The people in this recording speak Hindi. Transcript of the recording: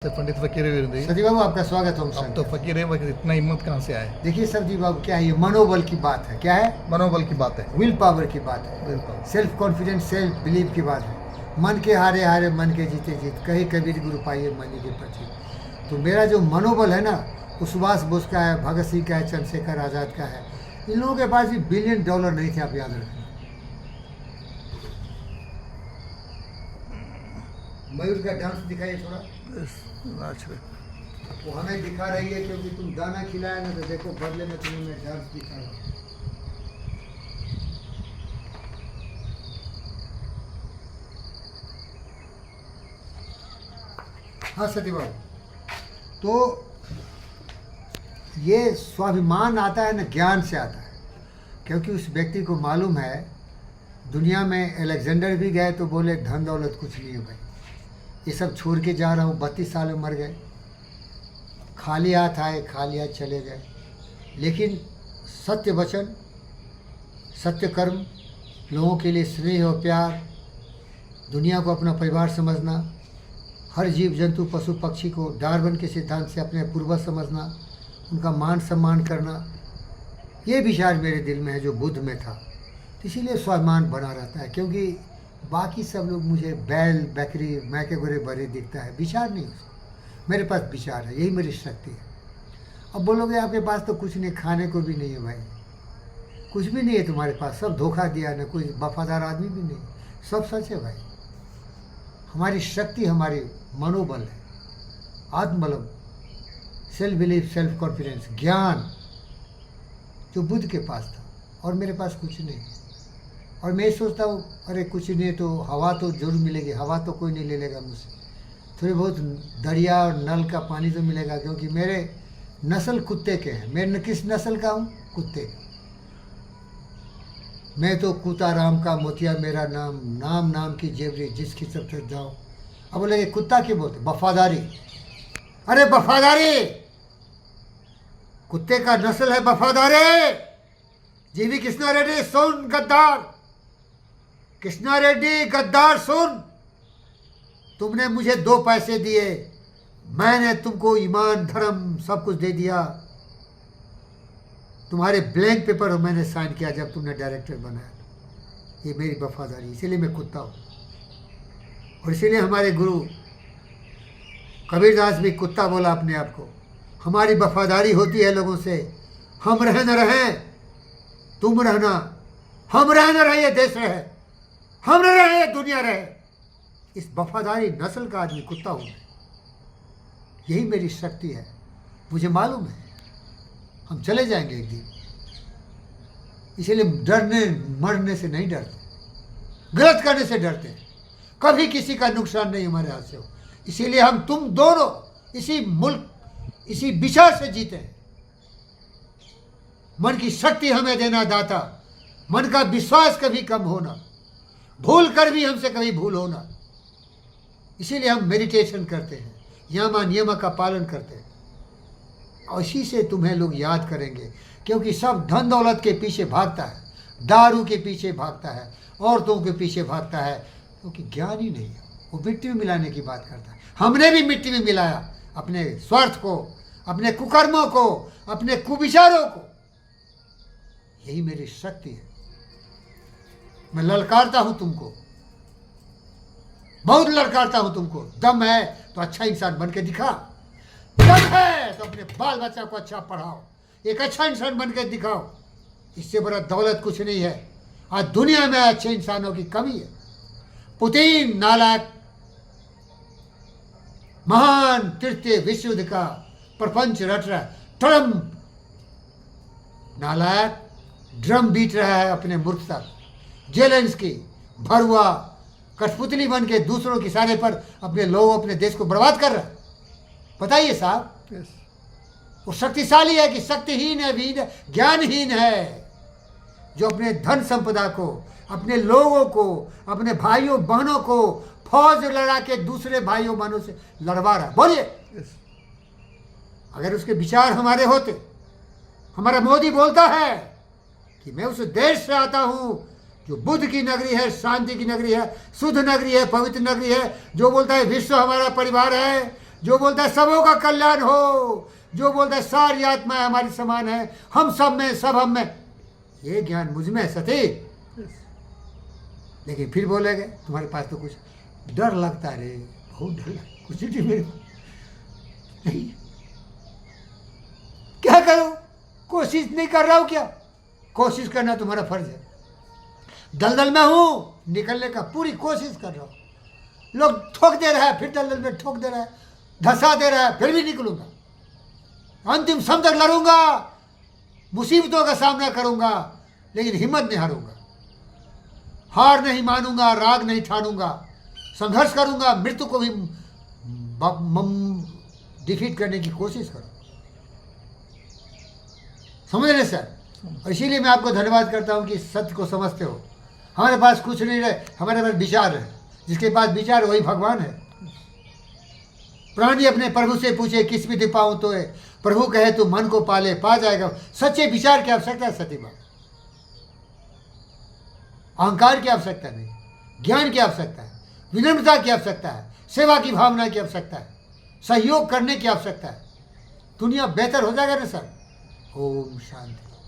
पंडित फकीर वीरेंद्र जी। सती बाबू आपका स्वागत है। अब तो फकीर है, मगर इतना हिम्मत कहाँ से आए? देखिए सती बाबू, क्या है ये मनोबल की बात है। क्या है? मनोबल की बात है, विल पावर की बात है, बिल्कुल। सेल्फ कॉन्फिडेंस, सेल्फ बिलीव की बात है। मन के हारे हारे मन के जीते जीत, कही कबीर गुरु पाइए मनी के प्रति। तो मेरा जो मनोबल है ना, वो सुभाष बोस का है, भगत सिंह का है, चंद्रशेखर आज़ाद का है। इन लोगों के पास भी $1 बिलियन नहीं थे, आप याद रखना। मयूर का डांस दिखाइए थोड़ा। वो हमें दिखा रही है क्योंकि तुम दाना खिलाया ना, तो देखो बदले में तुम्हें मैं डांस दिखा रहा हूँ। हाँ सती बाबू, तो ये स्वाभिमान आता है ना, ज्ञान से आता है। क्योंकि उस व्यक्ति को मालूम है, दुनिया में अलेक्जेंडर भी गए तो बोले धन दौलत कुछ नहीं है भाई, ये सब छोड़ के जा रहा हूँ। 32 साल में मर गए, खाली हाथ आए, खाली हाथ चले गए। लेकिन सत्य वचन, सत्य कर्म, लोगों के लिए स्नेह और प्यार, दुनिया को अपना परिवार समझना, हर जीव जंतु पशु पक्षी को डार्विन के सिद्धांत से अपने पूर्वज समझना, उनका मान सम्मान करना, ये विचार मेरे दिल में है जो बुद्ध में था। इसीलिए स्वाभिमान बना रहता है। क्योंकि बाकी सब लोग मुझे बैल बकरी मैके गोरे बड़े दिखता है, विचार नहीं उसको। मेरे पास विचार है, यही मेरी शक्ति है। अब बोलोगे आपके पास तो कुछ नहीं, खाने को भी नहीं है भाई, कुछ भी नहीं है तुम्हारे पास, सब धोखा दिया ना, कोई वफादार आदमी भी नहीं, सब सच है भाई। हमारी शक्ति हमारी मनोबल है, आत्मबल, सेल्फ बिलीफ, सेल्फ कॉन्फिडेंस, ज्ञान जो बुद्ध के पास था, और मेरे पास कुछ नहीं। और मैं सोचता हूँ अरे कुछ नहीं तो हवा तो जरूर मिलेगी, हवा तो कोई नहीं ले लेगा मुझसे, थोड़ी बहुत दरिया और नल का पानी तो मिलेगा। क्योंकि मेरे नस्ल कुत्ते के हैं। मैं किस नस्ल का हूँ? कुत्ते। मैं तो कुत्ता राम का मोतिया मेरा नाम, नाम नाम की जेवरी जिसकी सब तक जाओ। अब बोले कुत्ता क्यों बोलते? वफादारी। अरे वफादारी, कुत्ते का नस्ल है वफादारी। जीवी कृष्णा रेड्डी सुन, गद्दार कृष्णा रेड्डी गद्दार सुन, तुमने मुझे 2 पैसे दिए, मैंने तुमको ईमान धर्म सब कुछ दे दिया। तुम्हारे ब्लैंक पेपर मैंने साइन किया जब तुमने डायरेक्टर बनाया। ये मेरी वफादारी, इसीलिए मैं कुत्ता हूँ। और इसीलिए हमारे गुरु कबीरदास भी कुत्ता बोला अपने आप को। हमारी वफादारी होती है लोगों से, हम रहे न रहे तुम रहना, हम रहे न रहे ये देश रहे, हम न रहे ये दुनिया रहे। इस वफादारी नस्ल का आदमी कुत्ता हूँ। यही मेरी शक्ति है। मुझे मालूम है हम चले जाएंगे एक दिन, इसीलिए डरने मरने से नहीं डरते, गलत करने से डरते हैं। कभी किसी का नुकसान नहीं हमारे हाथ से हो, इसीलिए हम तुम दोनों इसी मुल्क, इसी विचार से जीते हैं। मन की शक्ति हमें देना दाता, मन का विश्वास कभी कम होना, भूल कर भी हमसे कभी भूल होना। इसीलिए हम मेडिटेशन करते हैं, यमा नियम का पालन करते हैं। और इसी से तुम्हें लोग याद करेंगे। क्योंकि सब धन दौलत के पीछे भागता है, दारू के पीछे भागता है, औरतों के पीछे भागता है, क्योंकि ज्ञान ही नहीं है। वो मिट्टी में मिलाने की बात करता है। हमने भी मिट्टी में मिलाया अपने स्वार्थ को, अपने कुकर्मों को, अपने कुविचारों को। यही मेरी शक्ति है। मैं ललकारता हूं तुमको, बहुत ललकारता हूं तुमको। दम है तो अच्छा इंसान बन के दिखा, दम है तो अपने बाल बच्चा को अच्छा पढ़ाओ, एक अच्छा इंसान बन के दिखाओ। इससे बड़ा दौलत कुछ नहीं है। आज दुनिया में अच्छे इंसानों की कमी है। पुतिन नालायक, महान तृतीय विश्व युद्ध का प्रपंच रट रहा है। ट्रम्प नालायक, ड्रम बीट रहा है अपने मूर्खता। जेलेंस्की भरुआ, कठपुतली बन के दूसरों के इशारे पर अपने लोगों, अपने देश को बर्बाद कर रहा है। बताइए साहब, वो शक्तिशाली है कि शक्तिहीन है, वीन है, ज्ञानहीन है, जो अपने धन संपदा को, अपने लोगों को, अपने भाइयों बहनों को फौज लड़ा के दूसरे भाइयों बहनों से लड़वा रहा। बोलिए, अगर उसके विचार हमारे होते। हमारा मोदी बोलता है कि मैं उस देश से आता हूं जो बुद्ध की नगरी है, शांति की नगरी है, शुद्ध नगरी है, पवित्र नगरी है, जो बोलता है विश्व हमारा परिवार है, जो बोलता है सबों का कल्याण हो, जो बोलता है सारी आत्माएं हमारी समान है, हम सब में सब हम में, ये ज्ञान मुझ में है सती। लेकिन फिर बोलेगे तुम्हारे पास तो कुछ डर लगता है रे, बहुत डर लगता, कुछ नहीं मेरे पास नहीं, क्या करूं, कोशिश नहीं कर रहा हूं क्या? कोशिश करना तुम्हारा फर्ज है। दलदल में हूं, निकलने का पूरी कोशिश कर रहा हूं, लोग ठोक दे रहा है, फिर दलदल में ठोक दे रहा है, धसा दे रहा है, फिर भी निकलूंगा, अंतिम सम तक लड़ूंगा, मुसीबतों का सामना करूंगा, लेकिन हिम्मत नहीं हारूंगा, हार नहीं मानूंगा, राग नहीं ठानूंगा, संघर्ष करूंगा, मृत्यु को भी डिफीट करने की कोशिश करूंगा। समझ रहे सर? और इसीलिए मैं आपको धन्यवाद करता हूं कि सत्य को समझते हो। हमारे पास कुछ नहीं रहे, हमारे पास विचार है, जिसके पास विचार वही भगवान है। प्राणी अपने प्रभु से पूछे किस विधि पाऊं तो है, प्रभु कहे तू मन को पाले पा जाएगा। सच्चे विचार की आवश्यकता है सती बात, अहंकार की आवश्यकता नहीं, ज्ञान की आवश्यकता है, विनम्रता की आवश्यकता है, सेवा की भावना की आवश्यकता है, सहयोग करने की आवश्यकता है। दुनिया बेहतर हो जाएगा ना सर। ओम शांति।